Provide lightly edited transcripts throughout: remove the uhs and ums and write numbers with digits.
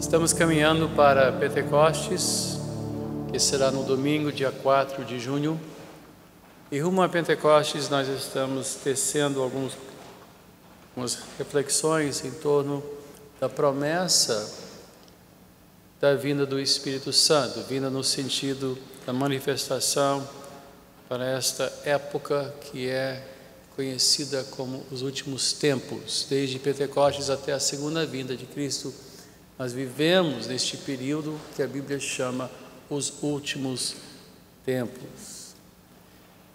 Estamos caminhando para Pentecostes, que será no domingo, dia 4 de junho. E rumo a Pentecostes nós estamos tecendo algumas reflexões em torno da promessa da vinda do Espírito Santo, vinda no sentido da manifestação para esta época que é conhecida como os últimos tempos. Desde Pentecostes até a segunda vinda de Cristo, nós vivemos neste período que a Bíblia chama os últimos tempos.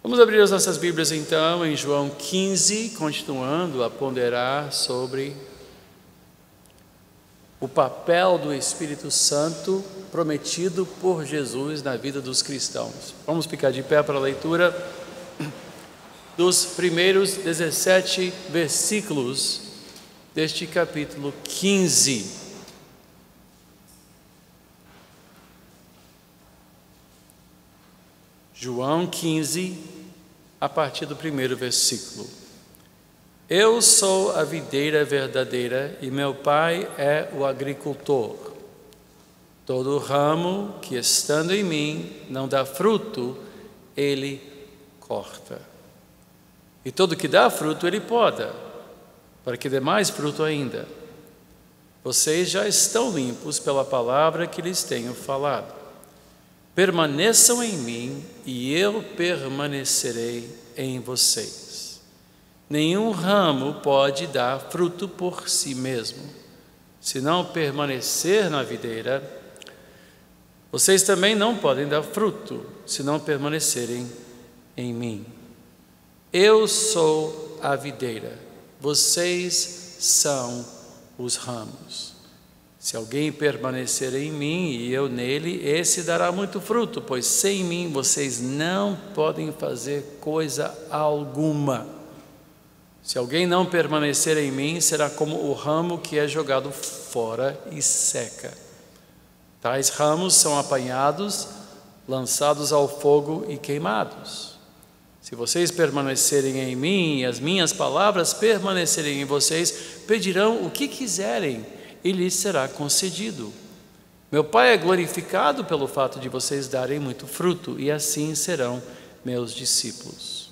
Vamos abrir as nossas Bíblias então em João 15, continuando a ponderar sobre o papel do Espírito Santo prometido por Jesus na vida dos cristãos. Vamos ficar de pé para a leitura dos primeiros 17 versículos deste capítulo 15. João 15, a partir do primeiro versículo. Eu sou a videira verdadeira e meu pai é o agricultor. Todo ramo que estando em mim não dá fruto, ele corta. E todo que dá fruto, ele poda, para que dê mais fruto ainda. Vocês já estão limpos pela palavra que lhes tenho falado. Permaneçam em mim e eu permanecerei em vocês. Nenhum ramo pode dar fruto por si mesmo. Se não permanecer na videira, vocês também não podem dar fruto, se não permanecerem em mim. Eu sou a videira, vocês são os ramos. Se alguém permanecer em mim e eu nele, esse dará muito fruto, pois sem mim vocês não podem fazer coisa alguma. Se alguém não permanecer em mim, será como o ramo que é jogado fora e seca. Tais ramos são apanhados, lançados ao fogo e queimados. Se vocês permanecerem em mim e as minhas palavras permanecerem em vocês, pedirão o que quiserem e lhes será concedido. Meu Pai é glorificado pelo fato de vocês darem muito fruto, e assim serão meus discípulos.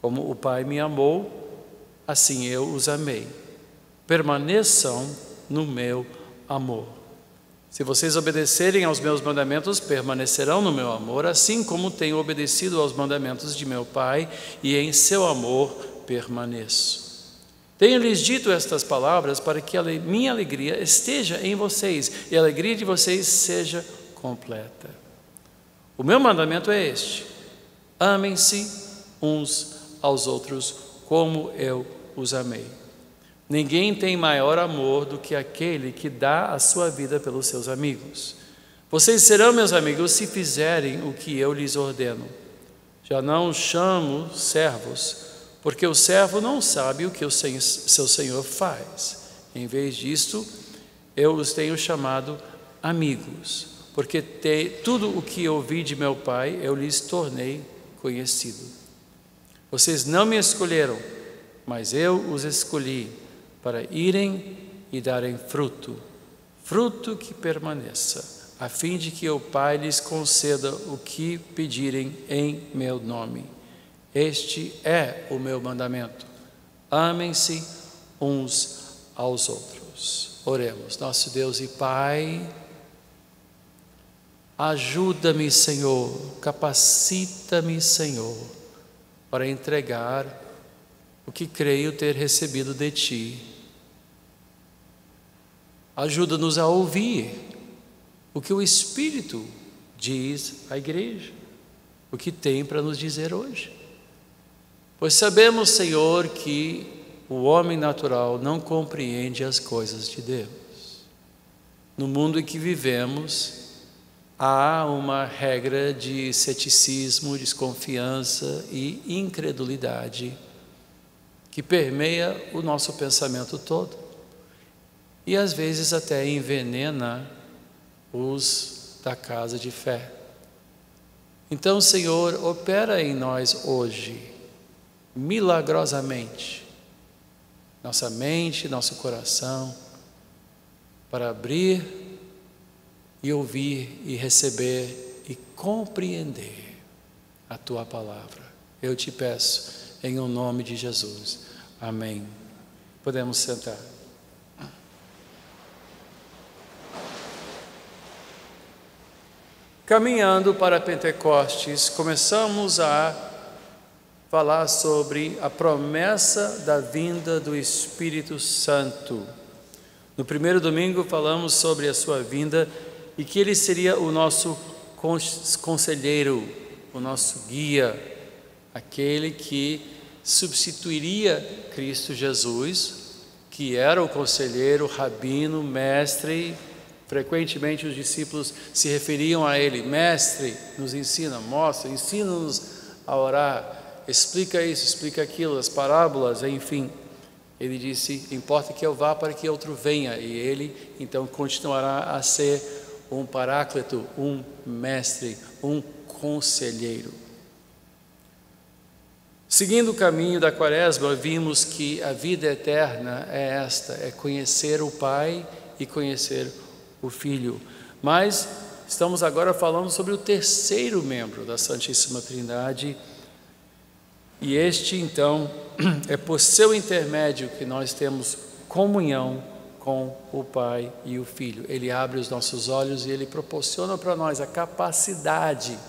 Como o Pai me amou, assim eu os amei. Permaneçam no meu amor. Se vocês obedecerem aos meus mandamentos, permanecerão no meu amor, assim como tenho obedecido aos mandamentos de meu Pai, e em seu amor permaneço. Tenho-lhes dito estas palavras para que a minha alegria esteja em vocês e a alegria de vocês seja completa. O meu mandamento é este: amem-se uns aos outros como eu os amei. Ninguém tem maior amor do que aquele que dá a sua vida pelos seus amigos. Vocês serão meus amigos se fizerem o que eu lhes ordeno. Já não os chamo servos, porque o servo não sabe o que o seu senhor faz. Em vez disto, eu os tenho chamado amigos, porque tudo o que ouvi de meu Pai, eu lhes tornei conhecido. Vocês não me escolheram, mas eu os escolhi para irem e darem fruto, fruto que permaneça, a fim de que o Pai lhes conceda o que pedirem em meu nome. Este é o meu mandamento: amem-se uns aos outros. Oremos. Nosso Deus e Pai, ajuda-me, Senhor, capacita-me, Senhor, para entregar o que creio ter recebido de Ti. Ajuda-nos a ouvir o que o Espírito diz à igreja, o que tem para nos dizer hoje. Pois sabemos, Senhor, que o homem natural não compreende as coisas de Deus. No mundo em que vivemos, há uma regra de ceticismo, desconfiança e incredulidade que permeia o nosso pensamento todo e às vezes até envenena os da casa de fé. Então, Senhor, opera em nós hoje, milagrosamente, nossa mente, nosso coração, para abrir e ouvir e receber e compreender a tua palavra. Eu te peço em o nome de Jesus. Amém. Podemos sentar. Caminhando para Pentecostes, começamos a falar sobre a promessa da vinda do Espírito Santo. No primeiro domingo falamos sobre a sua vinda e que ele seria o nosso conselheiro, o nosso guia, aquele que substituiria Cristo Jesus, que era o conselheiro, rabino, mestre. Frequentemente os discípulos se referiam a ele: mestre, nos ensina, mostra, ensina-nos a orar, explica isso, explica aquilo, as parábolas, enfim. Ele disse: importa que eu vá para que outro venha, e ele então continuará a ser um paráclito, um mestre, um conselheiro. Seguindo o caminho da Quaresma, vimos que a vida eterna é esta: é conhecer o Pai e conhecer o Filho. Mas estamos agora falando sobre o terceiro membro da Santíssima Trindade, e este então é por seu intermédio que nós temos comunhão com o Pai e o Filho. Ele abre os nossos olhos e ele proporciona para nós a capacidade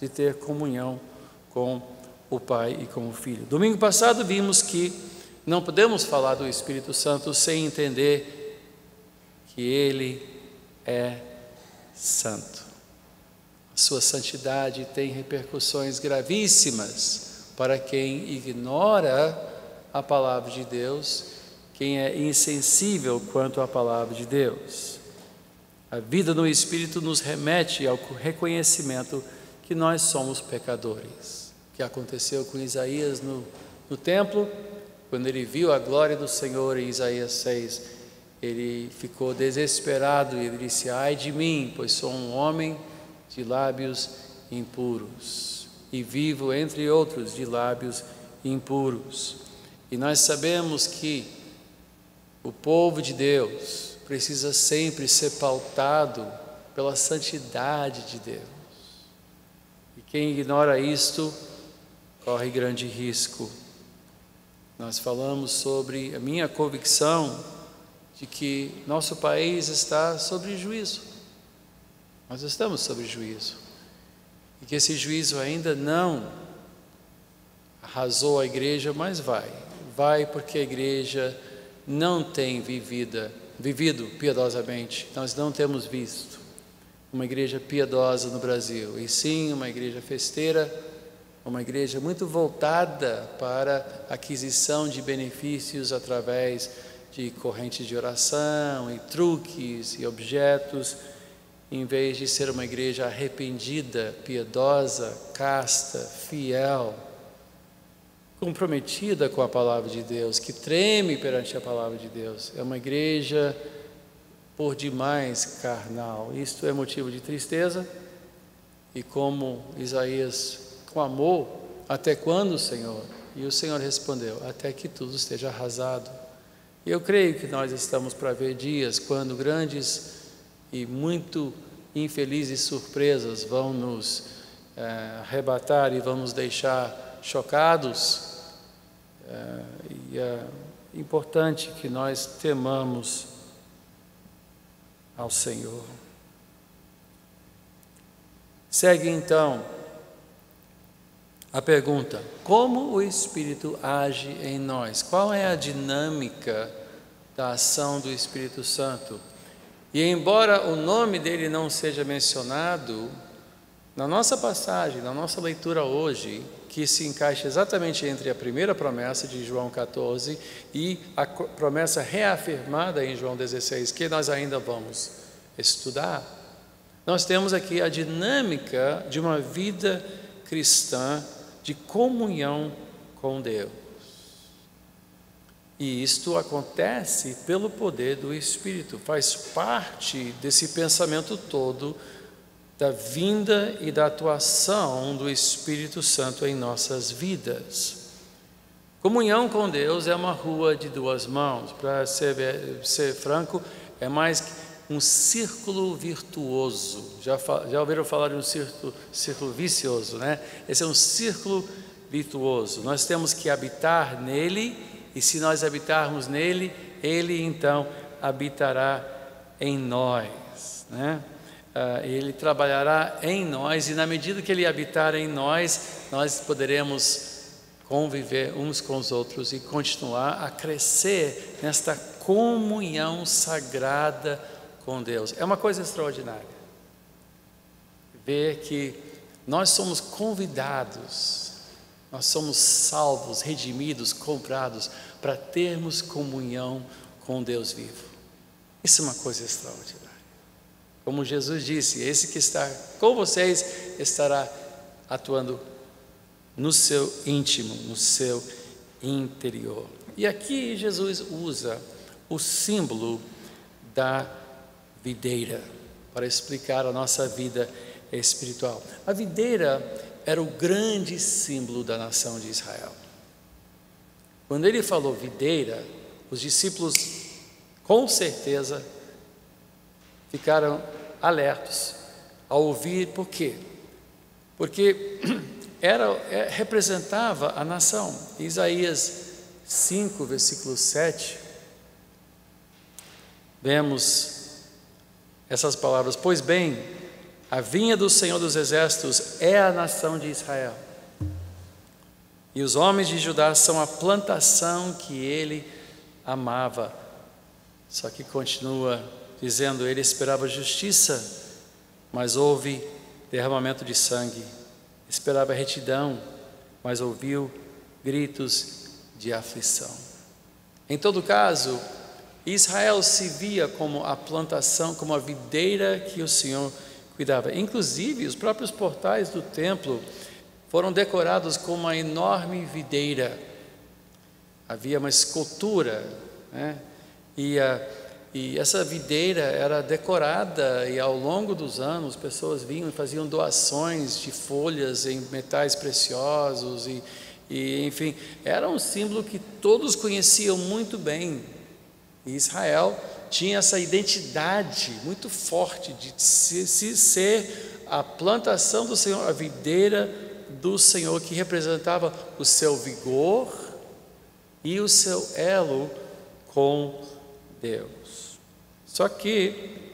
de ter comunhão com o Pai e com o Filho. Domingo passado vimos que não podemos falar do Espírito Santo sem entender que ele é santo. A sua santidade tem repercussões gravíssimas para quem ignora a palavra de Deus, quem é insensível quanto à palavra de Deus. A vida no Espírito nos remete ao reconhecimento que nós somos pecadores. O que aconteceu com Isaías no templo, quando ele viu a glória do Senhor em Isaías 6, ele ficou desesperado e ele disse: ai de mim, pois sou um homem de lábios impuros e vivo entre outros de lábios impuros. E nós sabemos que o povo de Deus precisa sempre ser pautado pela santidade de Deus. E quem ignora isto corre grande risco. Nós falamos sobre a minha convicção de que nosso país está sob juízo. Nós estamos sob juízo. E que esse juízo ainda não arrasou a igreja, mas vai porque a igreja não tem vivido piedosamente. Nós não temos visto uma igreja piedosa no Brasil, e sim uma igreja festeira, uma igreja muito voltada para a aquisição de benefícios através de correntes de oração e truques e objetos, em vez de ser uma igreja arrependida, piedosa, casta, fiel, comprometida com a palavra de Deus, que treme perante a palavra de Deus. É uma igreja por demais carnal. Isto é motivo de tristeza. E como Isaías clamou: até quando, Senhor? E o Senhor respondeu: até que tudo esteja arrasado. E eu creio que nós estamos para ver dias quando grandes e muito infelizes surpresas vão nos arrebatar e vão nos deixar chocados. E é importante que nós temamos ao Senhor. Segue então a pergunta: como o Espírito age em nós? Qual é a dinâmica da ação do Espírito Santo? E embora o nome dele não seja mencionado, na nossa passagem, na nossa leitura hoje, que se encaixa exatamente entre a primeira promessa de João 14 e a promessa reafirmada em João 16, que nós ainda vamos estudar, nós temos aqui a dinâmica de uma vida cristã de comunhão com Deus. E isto acontece pelo poder do Espírito, faz parte desse pensamento todo da vinda e da atuação do Espírito Santo em nossas vidas. Comunhão com Deus é uma rua de duas mãos. Para ser franco, é mais um círculo virtuoso. Já ouviram falar de um círculo vicioso, né? Esse é um círculo virtuoso. Nós temos que habitar nele, e se nós habitarmos nele, ele então habitará em nós, né? Ele trabalhará em nós, e na medida que ele habitar em nós, nós poderemos conviver uns com os outros e continuar a crescer nesta comunhão sagrada com Deus. É uma coisa extraordinária ver que nós somos convidados, nós somos salvos, redimidos, comprados para termos comunhão com Deus vivo. Isso é uma coisa extraordinária. Como Jesus disse, esse que está com vocês estará atuando no seu íntimo, no seu interior. E aqui Jesus usa o símbolo da videira para explicar a nossa vida espiritual. A videira era o grande símbolo da nação de Israel. Quando ele falou videira, os discípulos com certeza ficaram alertos ao ouvir. Por quê? Porque representava a nação. Isaías 5, versículo 7, vemos essas palavras: pois bem, a vinha do Senhor dos Exércitos é a nação de Israel, e os homens de Judá são a plantação que ele amava. Só que continua dizendo, ele esperava justiça, mas houve derramamento de sangue. Esperava retidão, mas ouviu gritos de aflição. Em todo caso, Israel se via como a plantação, como a videira que o Senhor cuidava. Inclusive, os próprios portais do templo foram decorados com uma enorme videira. Havia uma escultura, né? E essa videira era decorada, e ao longo dos anos pessoas vinham e faziam doações de folhas em metais preciosos e enfim, era um símbolo que todos conheciam muito bem. E Israel tinha essa identidade muito forte de ser a plantação do Senhor, a videira do Senhor, que representava o seu vigor e o seu elo com Deus. Só que,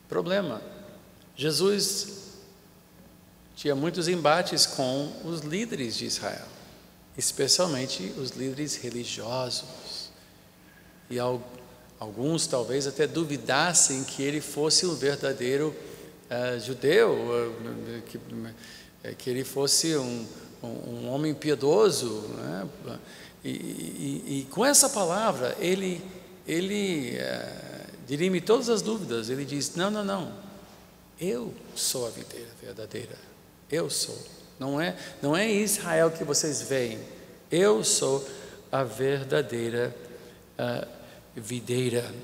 problema, Jesus tinha muitos embates com os líderes de Israel, especialmente os líderes religiosos, e alguns talvez até duvidassem que ele fosse um verdadeiro judeu, que ele fosse um homem piedoso, né? E com essa palavra ele dirime todas as dúvidas. Ele diz, não, eu sou a videira verdadeira, eu sou, não é Israel que vocês veem, eu sou a verdadeira videira,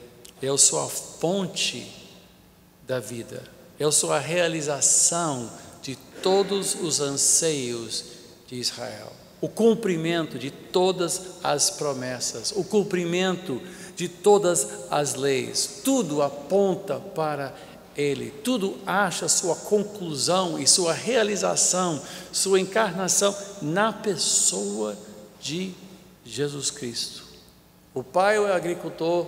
eu sou a fonte da vida, eu sou a realização de todos os anseios de Israel, o cumprimento de todas as promessas, o cumprimento de todas as leis. Tudo aponta para Ele, tudo acha sua conclusão e sua realização, sua encarnação na pessoa de Jesus Cristo. O Pai é o agricultor,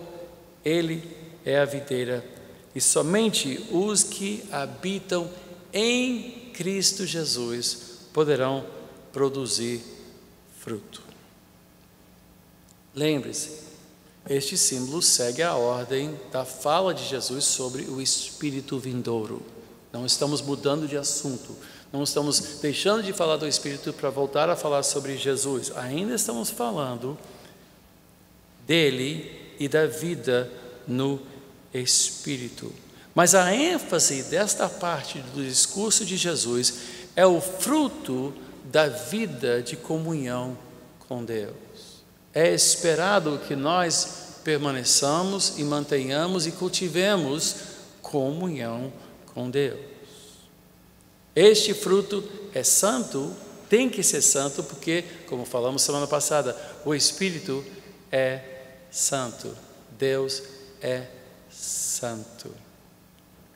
Ele é a videira, e somente os que habitam em Cristo Jesus poderão produzir fruto. Lembre-se, este símbolo segue a ordem da fala de Jesus sobre o Espírito vindouro. Não estamos mudando de assunto, não estamos deixando de falar do Espírito para voltar a falar sobre Jesus. Ainda estamos falando dele e da vida no Espírito. Mas a ênfase desta parte do discurso de Jesus é o fruto da vida de comunhão com Deus. É esperado que nós permaneçamos e mantenhamos e cultivemos comunhão com Deus. Este fruto é santo, tem que ser santo, porque, como falamos semana passada, o Espírito é santo. Deus é santo.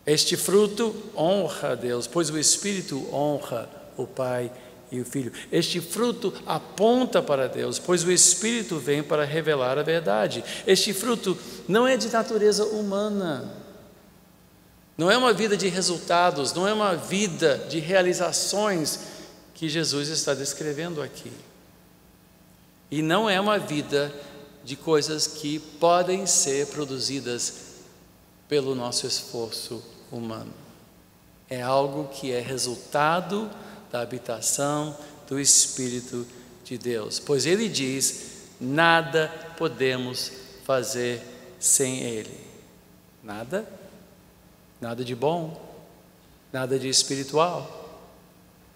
Este fruto honra a Deus, pois o Espírito honra o Pai e o Filho. Este fruto aponta para Deus, pois o Espírito vem para revelar a verdade. Este fruto não é de natureza humana, não é uma vida de resultados, não é uma vida de realizações que Jesus está descrevendo aqui. E não é uma vida de coisas que podem ser produzidas pelo nosso esforço humano. É algo que é resultado da habitação do Espírito de Deus. Pois ele diz: nada podemos fazer sem ele. Nada de bom, nada de espiritual.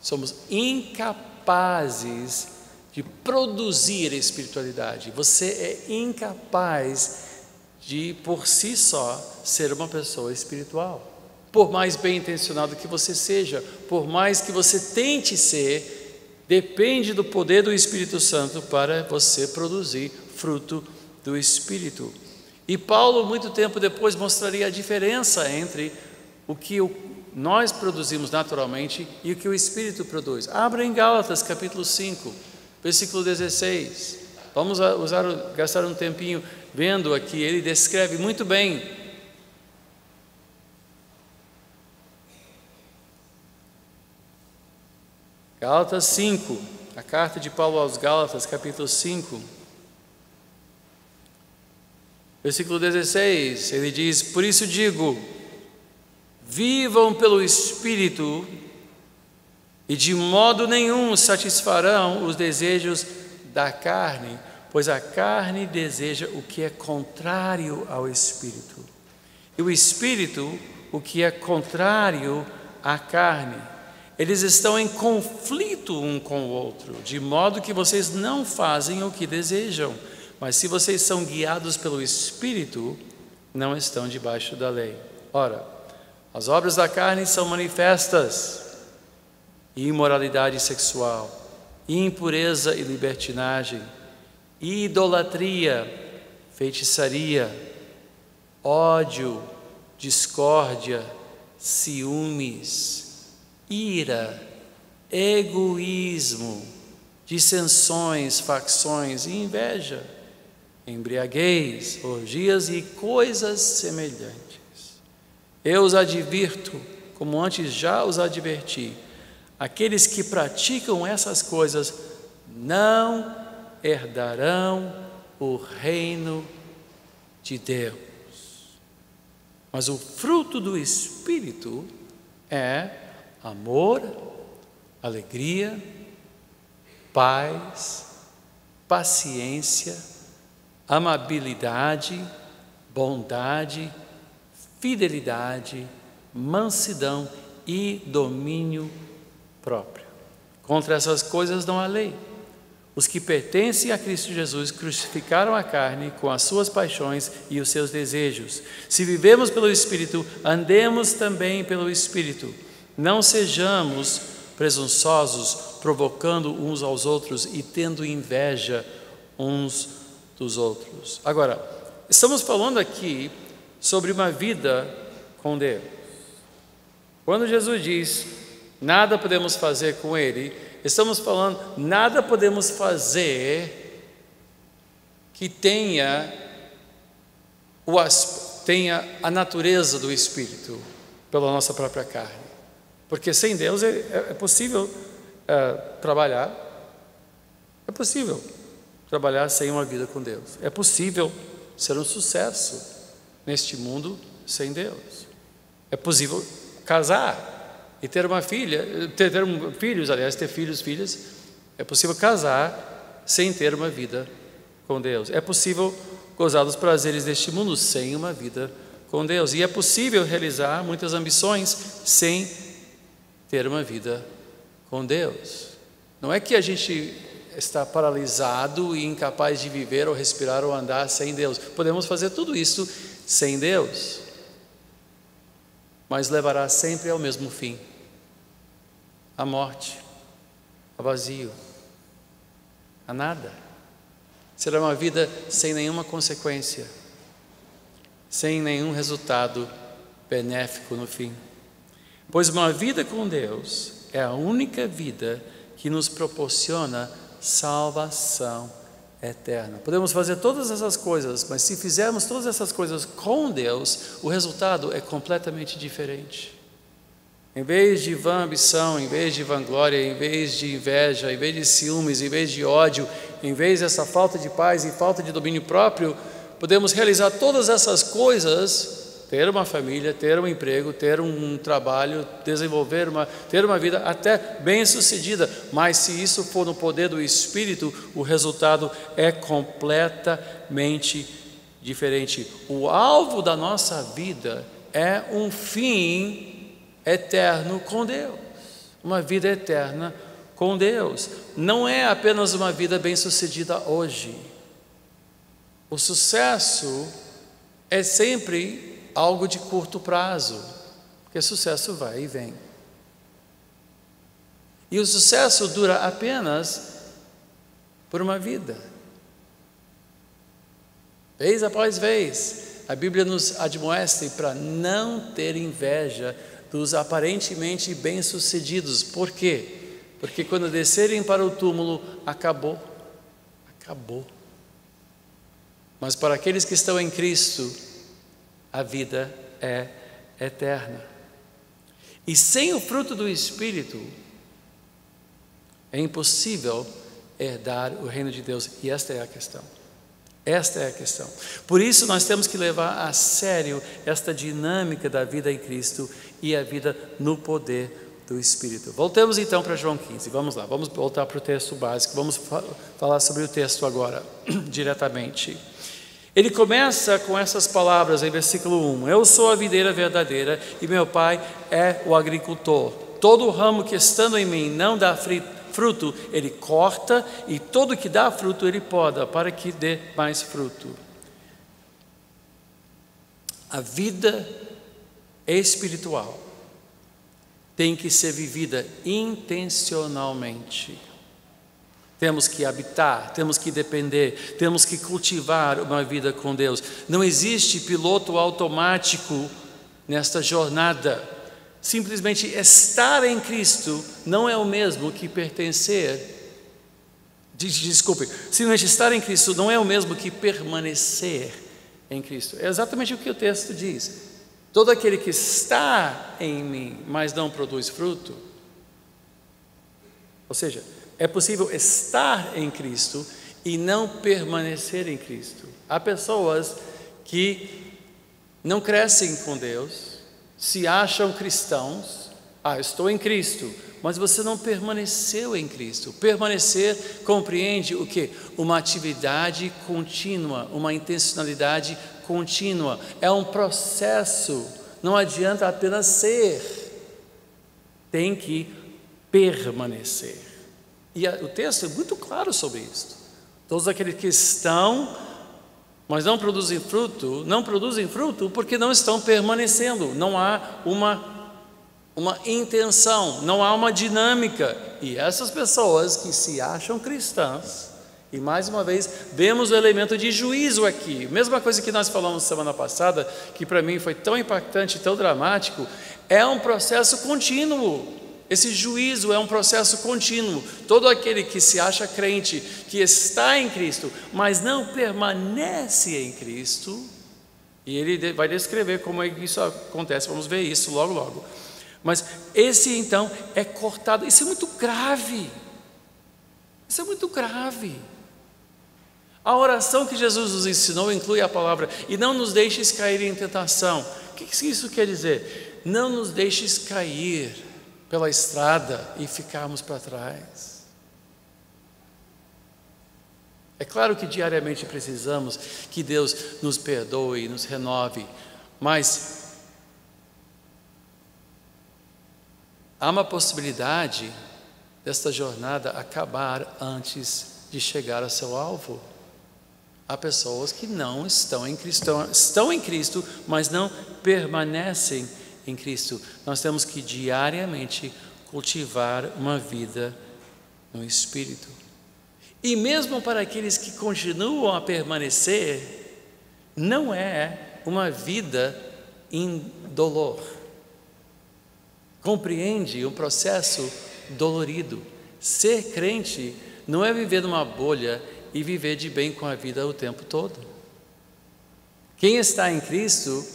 Somos incapazes de produzir espiritualidade. Você é incapaz de, por si só, ser uma pessoa espiritual. Por mais bem intencionado que você seja, por mais que você tente ser, depende do poder do Espírito Santo para você produzir fruto do Espírito. E Paulo, muito tempo depois, mostraria a diferença entre o que nós produzimos naturalmente e o que o Espírito produz. Abra em Gálatas, capítulo 5, versículo 16. Vamos gastar um tempinho vendo aqui, ele descreve muito bem. Gálatas 5, a carta de Paulo aos Gálatas, capítulo 5, versículo 16, ele diz: por isso digo, vivam pelo Espírito, e de modo nenhum satisfarão os desejos da carne, pois a carne deseja o que é contrário ao Espírito, e o Espírito o que é contrário à carne. Eles estão em conflito um com o outro, de modo que vocês não fazem o que desejam. Mas se vocês são guiados pelo Espírito, não estão debaixo da lei. Ora, as obras da carne são manifestas: imoralidade sexual, impureza e libertinagem, idolatria, feitiçaria, ódio, discórdia, ciúmes, ira, egoísmo, dissensões, facções e inveja, embriaguez, orgias e coisas semelhantes. Eu os advirto, como antes já os adverti, aqueles que praticam essas coisas não herdarão o reino de Deus. Mas o fruto do Espírito é amor, alegria, paz, paciência, amabilidade, bondade, fidelidade, mansidão e domínio próprio. Contra essas coisas não há lei. Os que pertencem a Cristo Jesus crucificaram a carne com as suas paixões e os seus desejos. Se vivemos pelo Espírito, andemos também pelo Espírito. Não sejamos presunçosos, provocando uns aos outros e tendo inveja uns dos outros. Agora, estamos falando aqui sobre uma vida com Deus. Quando Jesus diz, nada podemos fazer com Ele, estamos falando, nada podemos fazer que tenha a natureza do Espírito pela nossa própria carne. Porque sem Deus é possível trabalhar, é possível trabalhar sem uma vida com Deus. É possível ser um sucesso neste mundo sem Deus. É possível casar e ter uma filha, ter filhos, filhas. É possível casar sem ter uma vida com Deus. É possível gozar dos prazeres deste mundo sem uma vida com Deus. E é possível realizar muitas ambições sem ter uma vida com Deus. Não é que a gente está paralisado e incapaz de viver ou respirar ou andar sem Deus. Podemos fazer tudo isso sem Deus, mas levará sempre ao mesmo fim: a morte, a vazio, a nada. Será uma vida sem nenhuma consequência. sem nenhum resultado benéfico no fim. Pois uma vida com Deus é a única vida que nos proporciona salvação eterna. Podemos fazer todas essas coisas, mas se fizermos todas essas coisas com Deus, o resultado é completamente diferente. Em vez de vã ambição, em vez de vanglória, em vez de inveja, em vez de ciúmes, em vez de ódio, em vez dessa falta de paz e falta de domínio próprio, podemos realizar todas essas coisas, ter uma família, ter um emprego, ter um trabalho, ter uma vida até bem-sucedida, mas se isso for no poder do Espírito, o resultado é completamente diferente. O alvo da nossa vida é um fim eterno com Deus, uma vida eterna com Deus. Não é apenas uma vida bem-sucedida hoje. O sucesso é sempre algo de curto prazo, porque sucesso vai e vem. E o sucesso dura apenas por uma vida. Vez após vez, a Bíblia nos admoesta para não ter inveja dos aparentemente bem-sucedidos. Por quê? Porque quando descerem para o túmulo, acabou. Mas para aqueles que estão em Cristo, a vida é eterna. E sem o fruto do Espírito, é impossível herdar o reino de Deus. E esta é a questão. Esta é a questão. Por isso nós temos que levar a sério esta dinâmica da vida em Cristo e a vida no poder do Espírito. Voltemos então para João 15. Vamos lá, vamos voltar para o texto básico. Vamos falar sobre o texto agora, diretamente. Ele começa com essas palavras em versículo 1. Eu sou a videira verdadeira e meu pai é o agricultor. Todo ramo que estando em mim não dá fruto, ele corta, e todo que dá fruto, ele poda, para que dê mais fruto. A vida espiritual tem que ser vivida intencionalmente. Temos que habitar, temos que depender, temos que cultivar uma vida com Deus. Não existe piloto automático nesta jornada. Simplesmente estar em Cristo não é o mesmo que pertencer. Simplesmente estar em Cristo não é o mesmo que permanecer em Cristo. É exatamente o que o texto diz. Todo aquele que está em mim, mas não produz fruto. Ou seja, é possível estar em Cristo e não permanecer em Cristo. Há pessoas que não crescem com Deus, se acham cristãos. Eu estou em Cristo, mas você não permaneceu em Cristo. Permanecer compreende o quê? Uma atividade contínua, uma intencionalidade contínua. É um processo, não adianta apenas ser, tem que permanecer. E o texto é muito claro sobre isso. Todos aqueles que estão, mas não produzem fruto porque não estão permanecendo. Não há uma intenção, não há uma dinâmica. E essas pessoas que se acham cristãs, e mais uma vez vemos o elemento de juízo aqui, mesma coisa que nós falamos semana passada, que para mim foi tão impactante, tão dramático, é um processo contínuo. Esse juízo é um processo contínuo. Todo aquele que se acha crente, que está em Cristo, mas não permanece em Cristo, e ele vai descrever como é que isso acontece, vamos ver isso logo. Mas esse então é cortado. Isso é muito grave. Isso é muito grave. A oração que Jesus nos ensinou inclui a palavra: e não nos deixes cair em tentação. O que isso quer dizer? Não nos deixes cair pela estrada e ficarmos para trás. É claro que diariamente precisamos que Deus nos perdoe e nos renove, mas há uma possibilidade desta jornada acabar antes de chegar ao seu alvo. Há pessoas que não estão em Cristo, estão em Cristo, mas não permanecem em Cristo. Nós temos que diariamente cultivar uma vida no Espírito. E mesmo para aqueles que continuam a permanecer, não é uma vida indolor. Compreende um processo dolorido. Ser crente não é viver numa bolha e viver de bem com a vida o tempo todo. Quem está em Cristo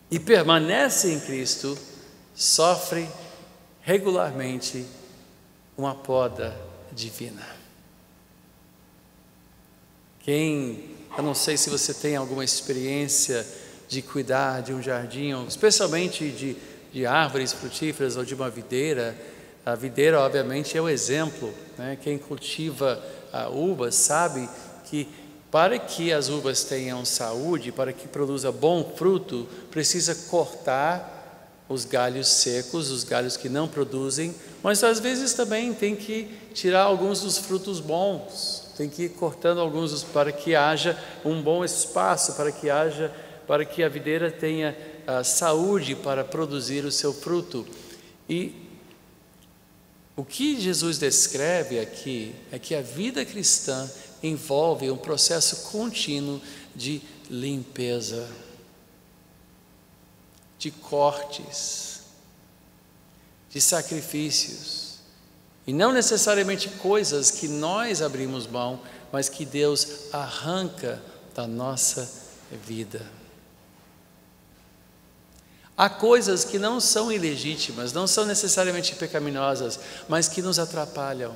e permanece em Cristo sofre regularmente uma poda divina. Eu não sei se você tem alguma experiência de cuidar de um jardim, especialmente de árvores frutíferas ou de uma videira. A videira, obviamente, é o exemplo, né? Quem cultiva uvas sabe que para que as uvas tenham saúde, para que produza bom fruto, precisa cortar os galhos secos, os galhos que não produzem, mas às vezes também tem que tirar alguns dos frutos bons, tem que ir cortando alguns para que haja um bom espaço, para que a videira tenha saúde para produzir o seu fruto. E o que Jesus descreve aqui é que a vida cristã envolve um processo contínuo de limpeza, de cortes, de sacrifícios, e não necessariamente coisas que nós abrimos mão, mas que Deus arranca da nossa vida. Há coisas que não são ilegítimas, não são necessariamente pecaminosas, mas que nos atrapalham,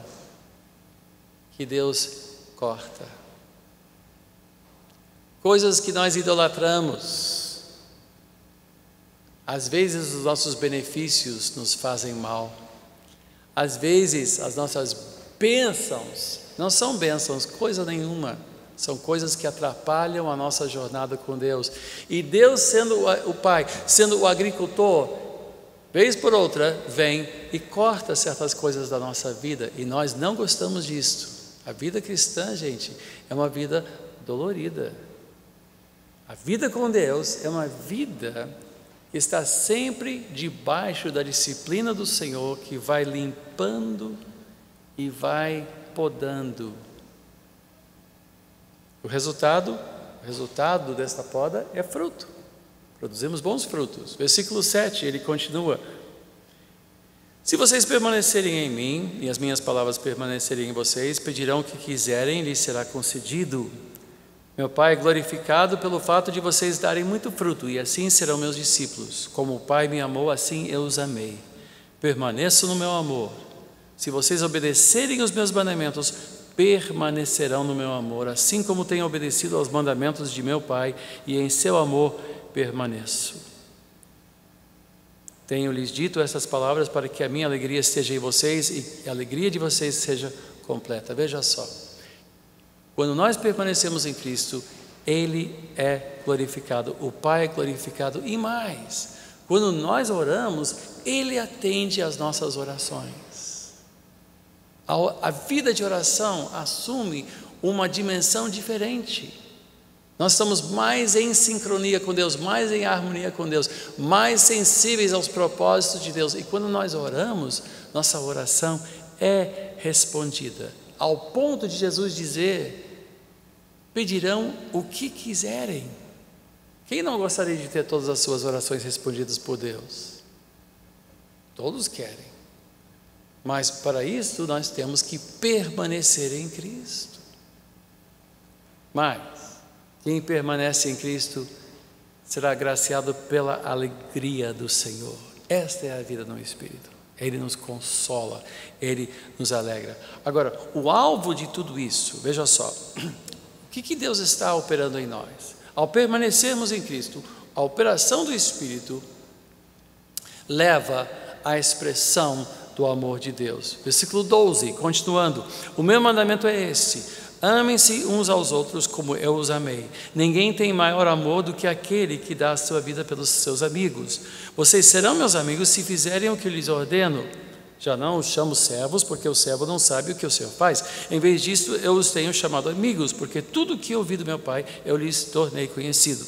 que Deus corta. Coisas que nós idolatramos. Às vezes os nossos benefícios nos fazem mal. Às vezes as nossas bênçãos não são bênçãos, coisa nenhuma. São coisas que atrapalham a nossa jornada com Deus. E Deus, sendo o Pai, sendo o agricultor, vez por outra, vem e corta certas coisas da nossa vida. E nós não gostamos disto. A vida cristã, gente, é uma vida dolorida. A vida com Deus é uma vida que está sempre debaixo da disciplina do Senhor, que vai limpando e vai podando. O resultado desta poda é fruto. Produzimos bons frutos. Versículo 7, ele continua: se vocês permanecerem em mim e as minhas palavras permanecerem em vocês, pedirão o que quiserem e lhes será concedido. Meu Pai é glorificado pelo fato de vocês darem muito fruto, e assim serão meus discípulos. Como o Pai me amou, assim eu os amei. Permaneço no meu amor. Se vocês obedecerem os meus mandamentos, permanecerão no meu amor, assim como tenho obedecido aos mandamentos de meu Pai, e em seu amor permaneço. Tenho-lhes dito essas palavras para que a minha alegria esteja em vocês e a alegria de vocês seja completa. Veja só, quando nós permanecemos em Cristo, Ele é glorificado, o Pai é glorificado, e mais, quando nós oramos, Ele atende às nossas orações. A vida de oração assume uma dimensão diferente. Nós estamos mais em sincronia com Deus, mais em harmonia com Deus, mais sensíveis aos propósitos de Deus. E quando nós oramos, nossa oração é respondida, ao ponto de Jesus dizer: pedirão o que quiserem. Quem não gostaria de ter todas as suas orações respondidas por Deus? Todos querem. Mas para isso nós temos que permanecer em Cristo. Mas quem permanece em Cristo será agraciado pela alegria do Senhor. Esta é a vida no Espírito. Ele nos consola, Ele nos alegra. Agora, o alvo de tudo isso, veja só, o que Deus está operando em nós? Ao permanecermos em Cristo, a operação do Espírito leva à expressão do amor de Deus. Versículo 12, continuando: o meu mandamento é este: amem-se uns aos outros como eu os amei. Ninguém tem maior amor do que aquele que dá a sua vida pelos seus amigos. Vocês serão meus amigos se fizerem o que lhes ordeno. Já não os chamo servos, porque o servo não sabe o que o Senhor faz. Em vez disso, eu os tenho chamado amigos, porque tudo o que ouvi do meu Pai, eu lhes tornei conhecido.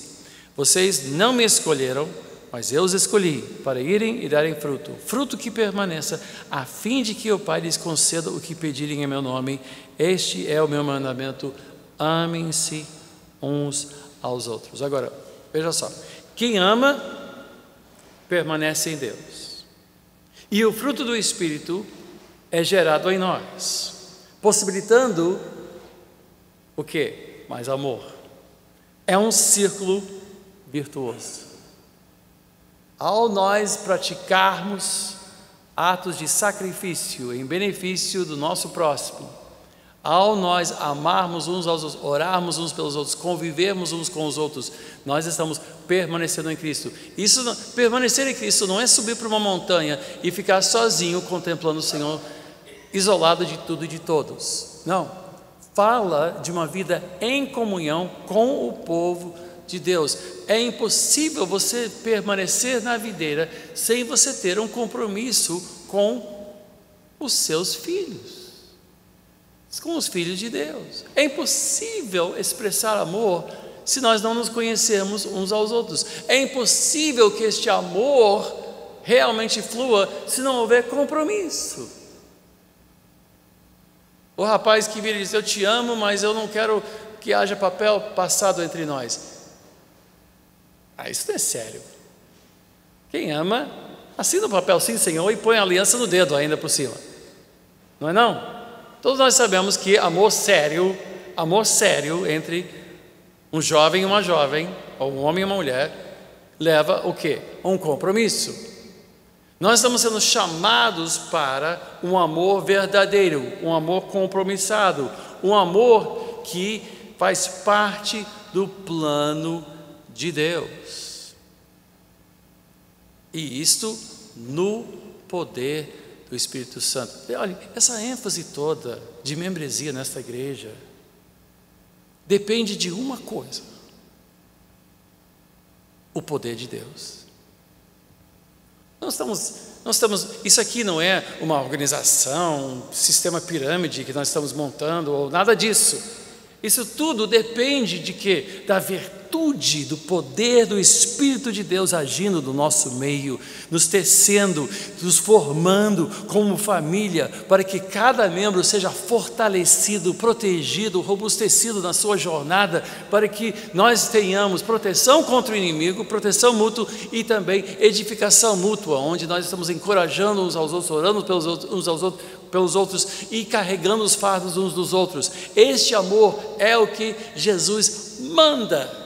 Vocês não me escolheram, mas eu os escolhi para irem e darem fruto, fruto que permaneça, a fim de que o Pai lhes conceda o que pedirem em meu nome. Este é o meu mandamento: amem-se uns aos outros. Agora, Veja só, quem ama permanece em Deus, e o fruto do Espírito é gerado em nós, possibilitando o quê? Mais amor. É um círculo virtuoso. Ao nós praticarmos atos de sacrifício em benefício do nosso próximo, ao nós amarmos uns aos outros, orarmos uns pelos outros, convivermos uns com os outros, nós estamos permanecendo em Cristo. Permanecer em Cristo não é subir para uma montanha e ficar sozinho contemplando o Senhor, isolado de tudo e de todos. Não, fala de uma vida em comunhão com o povo de Deus. É impossível você permanecer na videira sem você ter um compromisso com os seus filhos, com os filhos de Deus. É impossível expressar amor se nós não nos conhecermos uns aos outros. É impossível que este amor realmente flua se não houver compromisso. O rapaz que vira e diz: eu te amo, mas eu não quero que haja papel passado entre nós. Isso não é sério. Quem ama, assina o papel sim, Senhor, e põe a aliança no dedo ainda por cima. Não é não? Todos nós sabemos que amor sério entre um jovem e uma jovem, ou um homem e uma mulher, leva o quê? Um compromisso. Nós estamos sendo chamados para um amor verdadeiro, um amor compromissado, um amor que faz parte do plano de Deus. E isto no poder do Espírito Santo. Olha, essa ênfase toda de membresia nesta igreja depende de uma coisa: o poder de Deus. Nós estamos, isso aqui não é uma organização, um sistema pirâmide que nós estamos montando, ou nada disso. Isso tudo depende de quê? Da virtude, do poder do Espírito de Deus agindo no nosso meio, nos tecendo, nos formando como família, para que cada membro seja fortalecido, protegido, robustecido na sua jornada, para que nós tenhamos proteção contra o inimigo, proteção mútua e também edificação mútua, onde nós estamos encorajando uns aos outros, orando pelos outros e carregando os fardos uns dos outros. Este amor é o que Jesus manda.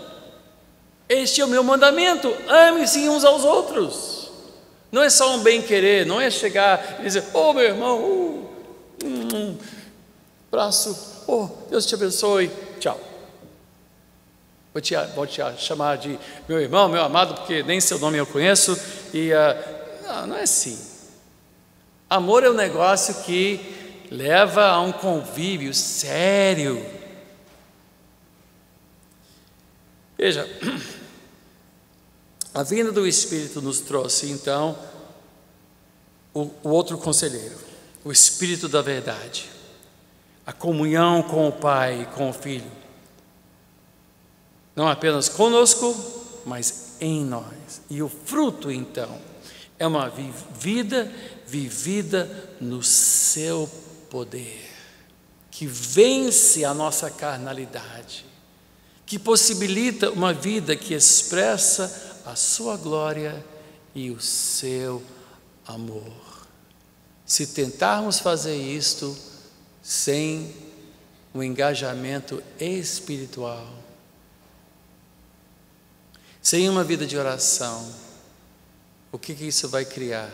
Este é o meu mandamento: ame-se uns aos outros. Não é só um bem-querer, não é chegar e dizer: oh meu irmão, abraço, oh Deus te abençoe, tchau. Vou te chamar de meu irmão, meu amado, porque nem seu nome eu conheço. Não é assim. Amor é um negócio que leva a um convívio sério. Veja, a vinda do Espírito nos trouxe então o outro conselheiro, o Espírito da verdade, a comunhão com o Pai e com o Filho, não apenas conosco, mas em nós. E o fruto então é uma vida vivida no seu poder, que vence a nossa carnalidade, que possibilita uma vida que expressa a sua glória e o seu amor. Se tentarmos fazer isto sem um engajamento espiritual, sem uma vida de oração, o que isso vai criar?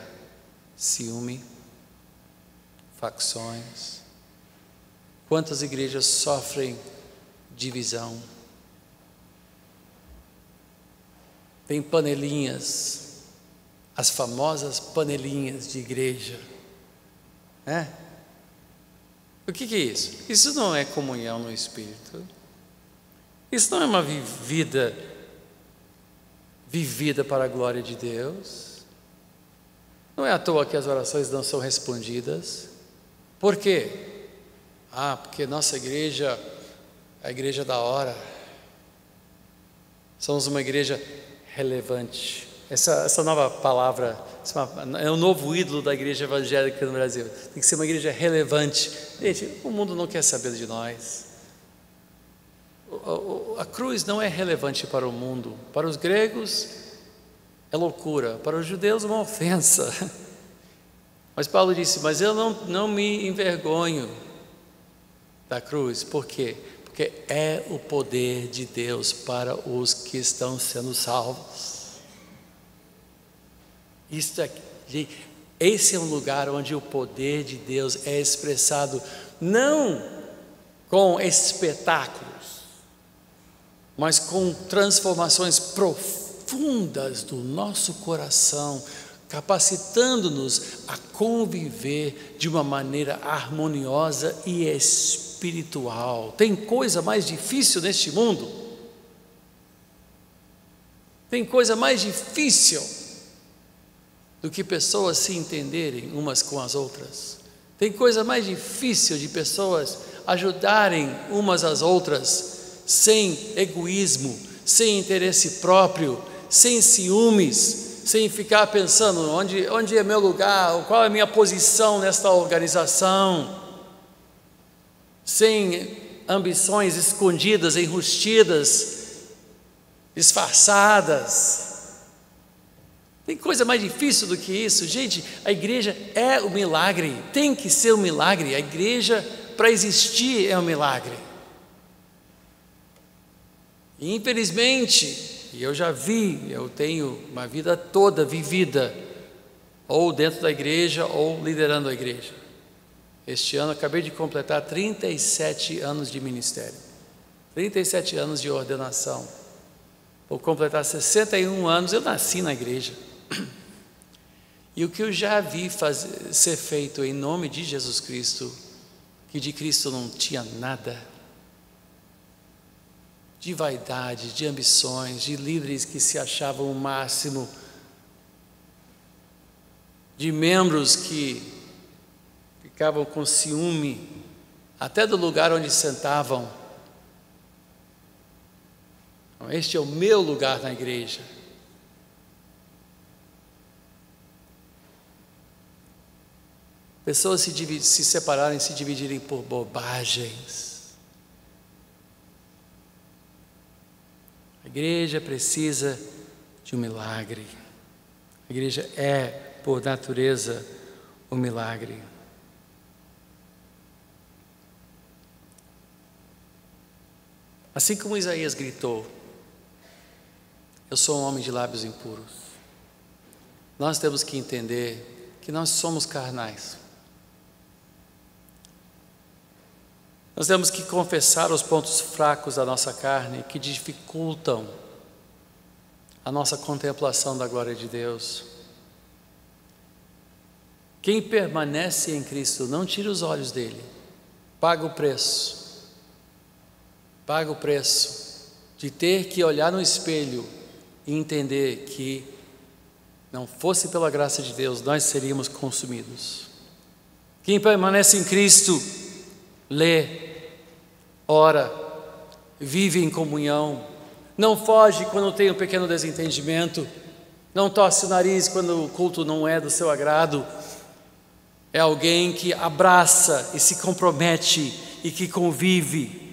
Ciúme, facções. Quantas igrejas sofrem divisão? Tem panelinhas, as famosas panelinhas de igreja, né? O que é isso? Isso não é comunhão no Espírito. Isso não é uma vida vivida para a glória de Deus. Não é à toa que as orações não são respondidas. Por quê? Porque nossa igreja é a igreja da hora. Somos uma igreja relevante. Essa nova palavra é o novo ídolo da igreja evangélica no Brasil. Tem que ser uma igreja relevante. Gente, o mundo não quer saber de nós. a cruz não é relevante para o mundo. Para os gregos é loucura, para os judeus uma ofensa. Mas Paulo disse, mas eu não me envergonho da cruz. Por quê? Porque é o poder de Deus para os que estão sendo salvos. Esse é um lugar onde o poder de Deus é expressado não com espetáculos, mas com transformações profundas do nosso coração, capacitando-nos a conviver de uma maneira harmoniosa e espiritual. Tem coisa mais difícil neste mundo? Tem coisa mais difícil do que pessoas se entenderem umas com as outras? Tem coisa mais difícil de pessoas ajudarem umas às outras sem egoísmo, sem interesse próprio, sem ciúmes, sem ficar pensando onde é meu lugar, qual é a minha posição nesta organização, sem ambições escondidas, enrustidas, disfarçadas. Tem coisa mais difícil do que isso? Gente, a igreja é o milagre, tem que ser um milagre. A igreja, para existir, é um milagre. E infelizmente, e eu já vi, eu tenho uma vida toda vivida, ou dentro da igreja, ou liderando a igreja. Este ano, acabei de completar 37 anos de ministério, 37 anos de ordenação. Vou completar 61 anos, eu nasci na igreja. E o que eu já vi ser feito em nome de Jesus Cristo, que de Cristo não tinha nada, de vaidade, de ambições, de líderes que se achavam o máximo, de membros que ficavam com ciúme, até do lugar onde sentavam. Este é o meu lugar na igreja. Pessoas se separarem, se dividirem por bobagens. A igreja precisa de um milagre. A igreja é, por natureza, um milagre. Assim como Isaías gritou, eu sou um homem de lábios impuros. Nós temos que entender que nós somos carnais. Nós temos que confessar os pontos fracos da nossa carne que dificultam a nossa contemplação da glória de Deus. Quem permanece em Cristo não tira os olhos dele, paga o preço de ter que olhar no espelho e entender que não fosse pela graça de Deus, nós seríamos consumidos. Quem permanece em Cristo, lê, ora, vive em comunhão, não foge quando tem um pequeno desentendimento, não torce o nariz quando o culto não é do seu agrado. É alguém que abraça e se compromete e que convive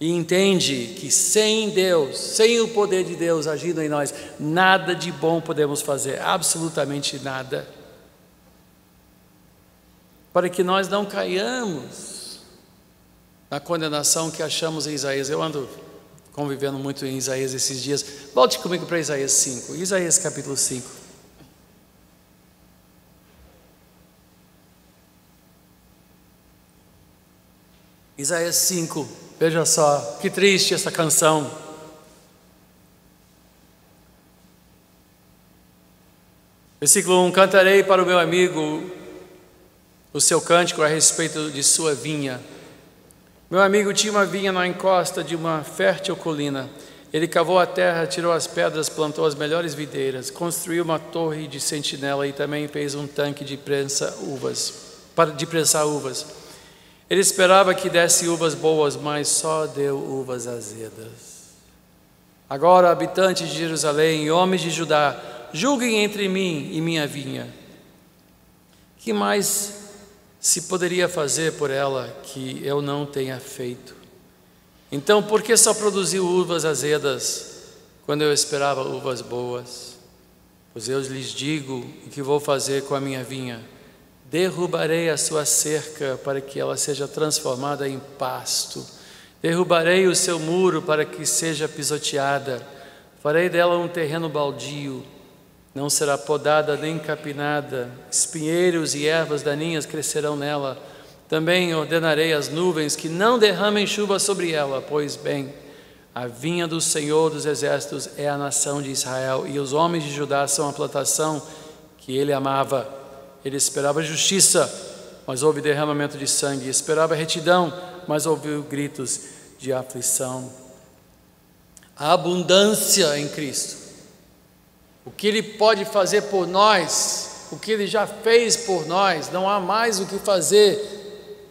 e entende que sem Deus, sem o poder de Deus agindo em nós, nada de bom podemos fazer, absolutamente nada. Para que nós não caiamos na condenação que achamos em Isaías. Eu ando convivendo muito em Isaías esses dias. Volte comigo para Isaías 5, Isaías capítulo 5. Isaías 5, veja só, que triste essa canção. Versículo 1, cantarei para o meu amigo o seu cântico a respeito de sua vinha. Meu amigo tinha uma vinha na encosta de uma fértil colina. Ele cavou a terra, tirou as pedras, plantou as melhores videiras, construiu uma torre de sentinela e também fez um tanque de prensar uvas. Ele esperava que desse uvas boas, mas só deu uvas azedas. Agora, habitantes de Jerusalém e homens de Judá, julguem entre mim e minha vinha. Que mais se poderia fazer por ela que eu não tenha feito? Então, por que só produziu uvas azedas, quando eu esperava uvas boas? Pois eu lhes digo o que vou fazer com a minha vinha: derrubarei a sua cerca para que ela seja transformada em pasto, derrubarei o seu muro para que seja pisoteada, farei dela um terreno baldio, não será podada nem capinada, espinheiros e ervas daninhas crescerão nela. Também ordenarei às nuvens que não derramem chuva sobre ela. Pois bem, a vinha do Senhor dos Exércitos é a nação de Israel, e os homens de Judá são a plantação que ele amava. Ele esperava justiça, mas houve derramamento de sangue; esperava retidão, mas ouviu gritos de aflição. A abundância em Cristo, o que Ele pode fazer por nós, o que Ele já fez por nós, não há mais o que fazer.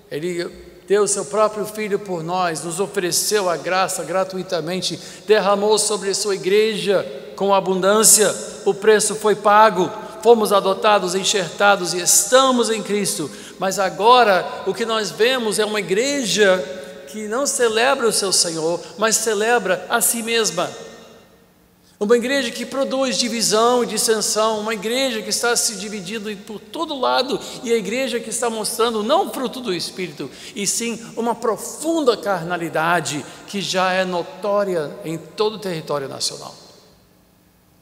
Ele deu o seu próprio Filho por nós, nos ofereceu a graça gratuitamente, derramou sobre a sua igreja com abundância, o preço foi pago, fomos adotados, enxertados e estamos em Cristo. Mas agora o que nós vemos é uma igreja que não celebra o seu Senhor, mas celebra a si mesma. Uma igreja que produz divisão e dissensão, uma igreja que está se dividindo por todo lado, e a igreja que está mostrando não o fruto do Espírito, e sim uma profunda carnalidade que já é notória em todo o território nacional.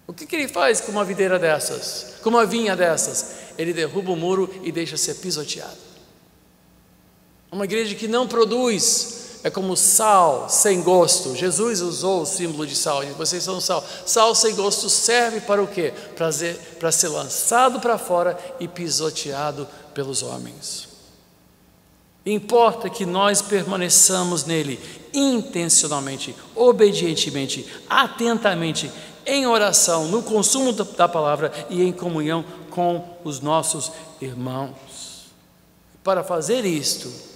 O que ele faz com uma videira dessas, com uma vinha dessas? Ele derruba o muro e deixa ser pisoteado. Uma igreja que não produz, é como sal sem gosto. Jesus usou o símbolo de sal, e vocês são sal. Sal sem gosto serve para o quê? Para ser lançado para fora e pisoteado pelos homens. Importa que nós permaneçamos nele intencionalmente, obedientemente, atentamente, em oração, no consumo da palavra e em comunhão com os nossos irmãos. Para fazer isto,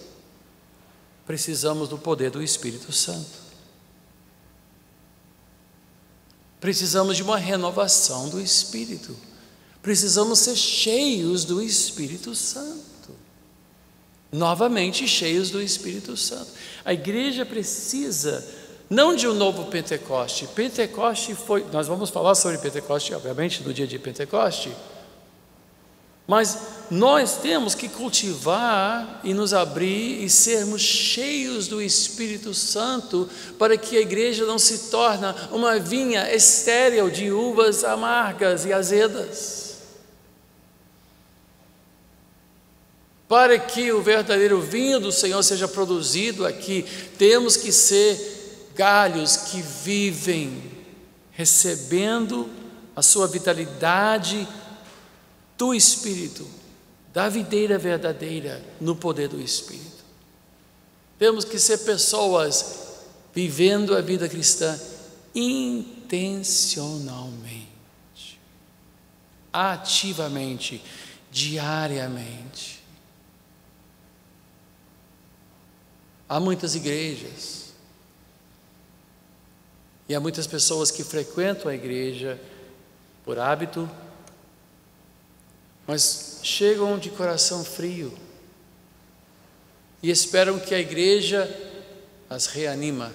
precisamos do poder do Espírito Santo. Precisamos de uma renovação do Espírito. Precisamos ser cheios do Espírito Santo. Novamente cheios do Espírito Santo. A igreja precisa, não de um novo Pentecoste. Pentecoste foi, nós vamos falar sobre Pentecoste, obviamente, no dia de Pentecoste. Mas nós temos que cultivar e nos abrir e sermos cheios do Espírito Santo, para que a igreja não se torne uma vinha estéril de uvas amargas e azedas. Para que o verdadeiro vinho do Senhor seja produzido aqui, temos que ser galhos que vivem recebendo a sua vitalidade do Espírito, da videira verdadeira, no poder do Espírito. Temos que ser pessoas vivendo a vida cristã intencionalmente, ativamente, diariamente. Há muitas igrejas e há muitas pessoas que frequentam a igreja por hábito, mas chegam de coração frio e esperam que a igreja as reanima.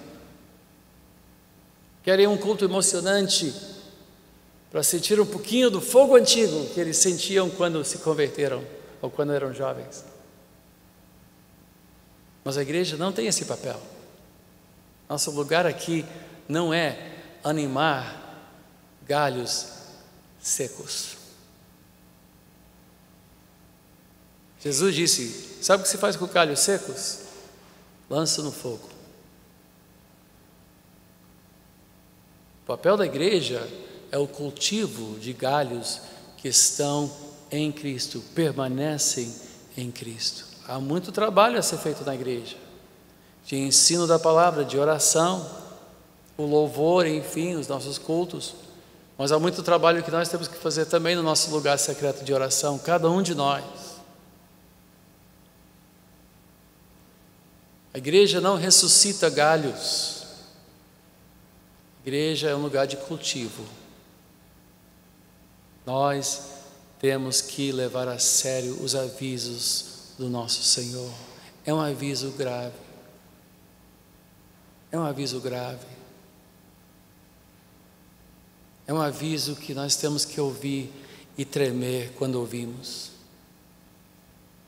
Querem um culto emocionante para sentir um pouquinho do fogo antigo que eles sentiam quando se converteram ou quando eram jovens. Mas a igreja não tem esse papel. Nosso lugar aqui não é animar galhos secos. Jesus disse: sabe o que se faz com galhos secos? Lança no fogo. O papel da igreja é o cultivo de galhos que estão em Cristo, permanecem em Cristo. Há muito trabalho a ser feito na igreja, de ensino da palavra, de oração, o louvor, enfim, os nossos cultos. Mas há muito trabalho que nós temos que fazer também no nosso lugar secreto de oração, cada um de nós. A igreja não ressuscita galhos. A igreja é um lugar de cultivo. Nós temos que levar a sério os avisos do nosso Senhor. É um aviso grave. É um aviso grave. É um aviso que nós temos que ouvir e tremer quando ouvimos.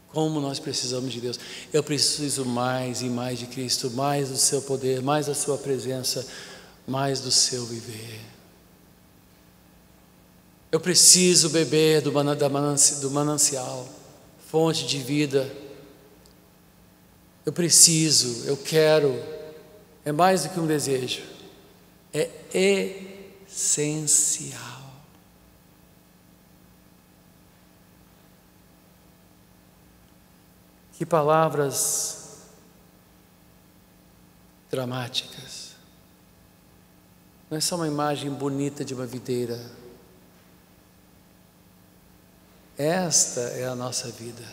Como nós precisamos de Deus. Eu preciso mais e mais de Cristo, mais do seu poder, mais da sua presença, mais do seu viver. Eu preciso beber do manancial, fonte de vida. Eu preciso, eu quero. É mais do que um desejo. É essencial. Que palavras dramáticas. Não é só uma imagem bonita de uma videira. Esta é a nossa vida.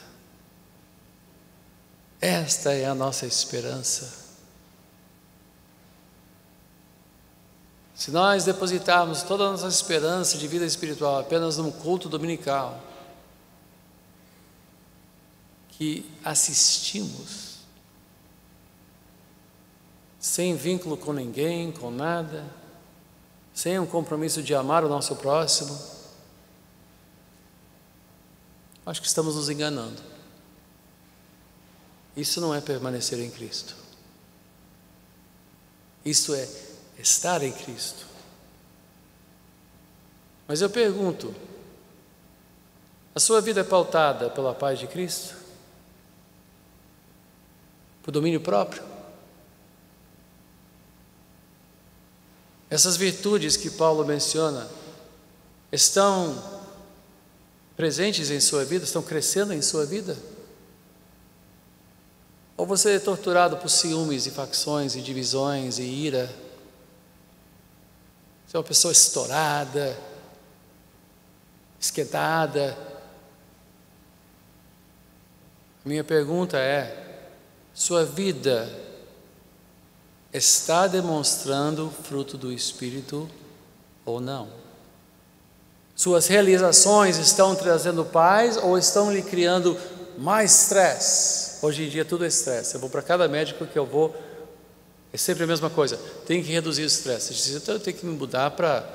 Esta é a nossa esperança. Se nós depositarmos toda a nossa esperança de vida espiritual apenas num culto dominical, que assistimos, sem vínculo com ninguém, com nada, sem um compromisso de amar o nosso próximo, acho que estamos nos enganando. Isso não é permanecer em Cristo. Isso é estar em Cristo. Mas eu pergunto, a sua vida é pautada pela paz de Cristo? Por domínio próprio? Essas virtudes que Paulo menciona estão presentes em sua vida, estão crescendo em sua vida? Ou você é torturado por ciúmes e facções e divisões e ira? Você é uma pessoa estourada, esquentada? Minha pergunta é: sua vida está demonstrando fruto do Espírito ou não? Suas realizações estão trazendo paz ou estão lhe criando mais estresse? Hoje em dia tudo é estresse. Eu vou para cada médico que eu vou, é sempre a mesma coisa. Tem que reduzir o estresse. Então eu tenho que me mudar para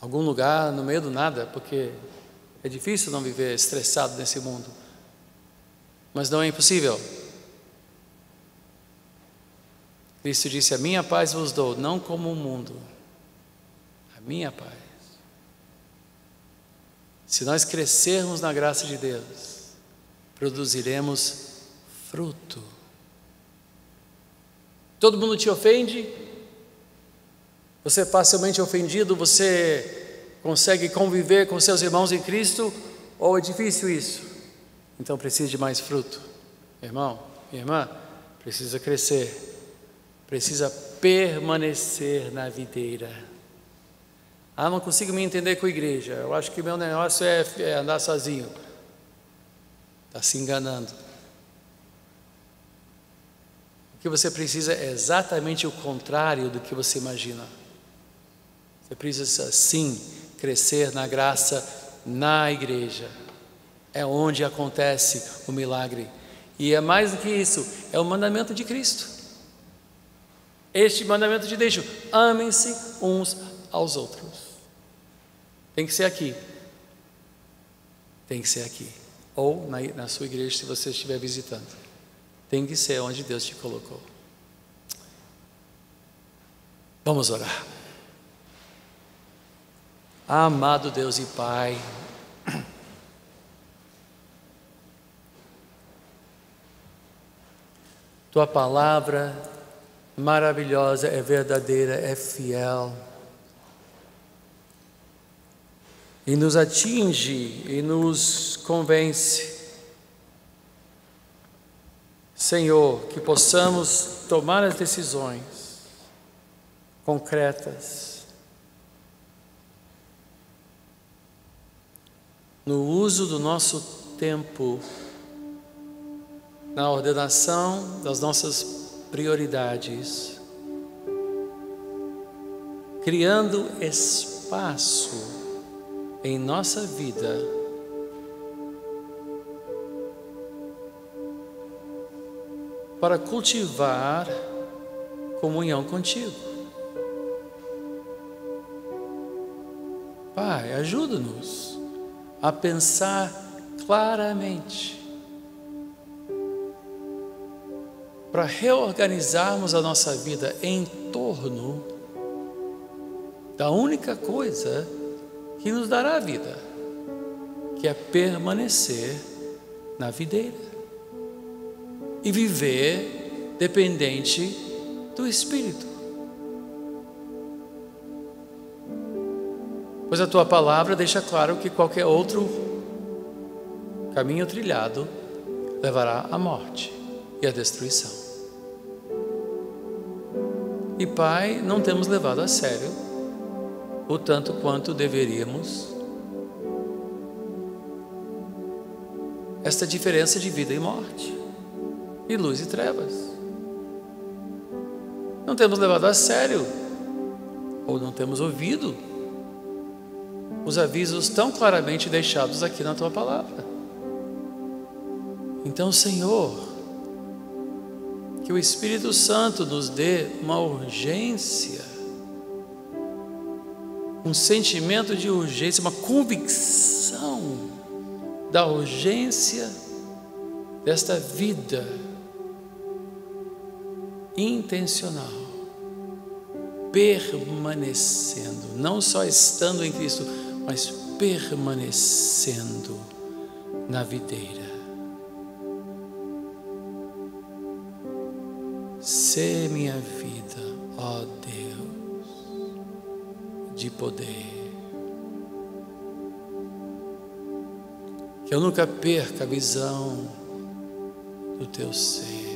algum lugar no meio do nada, porque é difícil não viver estressado nesse mundo. Mas não é impossível. Cristo disse: a minha paz vos dou, não como o mundo, a minha paz. Se nós crescermos na graça de Deus, produziremos fruto. Todo mundo te ofende? Você é facilmente ofendido? Você consegue conviver com seus irmãos em Cristo? Ou é difícil isso? Então precisa de mais fruto. Irmão, irmã, precisa crescer. Precisa permanecer na videira. Ah, não consigo me entender com a igreja. Eu acho que meu negócio é andar sozinho. Está se enganando. O que você precisa é exatamente o contrário do que você imagina. Você precisa sim crescer na graça na igreja. É onde acontece o milagre. E é mais do que isso, é o mandamento de Cristo. Este mandamento te deixo: amem-se uns aos outros. Tem que ser aqui. Tem que ser aqui. Ou na sua igreja, se você estiver visitando. Tem que ser onde Deus te colocou. Vamos orar. Amado Deus e Pai, Tua palavra maravilhosa, é verdadeira, é fiel, e nos atinge e nos convence. Senhor, que possamos tomar as decisões concretas no uso do nosso tempo, na ordenação das nossas prioridades, criando espaço em nossa vida para cultivar comunhão contigo. Pai, ajuda-nos a pensar claramente para reorganizarmos a nossa vida em torno da única coisa que nos dará a vida, que é permanecer na videira e viver dependente do Espírito. Pois a tua palavra deixa claro que qualquer outro caminho trilhado levará à morte e à destruição. E Pai, não temos levado a sério o tanto quanto deveríamos esta diferença de vida e morte, e luz e trevas. Não temos levado a sério, ou não temos ouvido os avisos tão claramente deixados aqui na tua palavra. Então, Senhor, que o Espírito Santo nos dê uma urgência, um sentimento de urgência, uma convicção da urgência desta vida intencional, permanecendo, não só estando em Cristo, mas permanecendo na videira. Sê minha vida, ó Deus, de poder. Que eu nunca perca a visão do teu ser.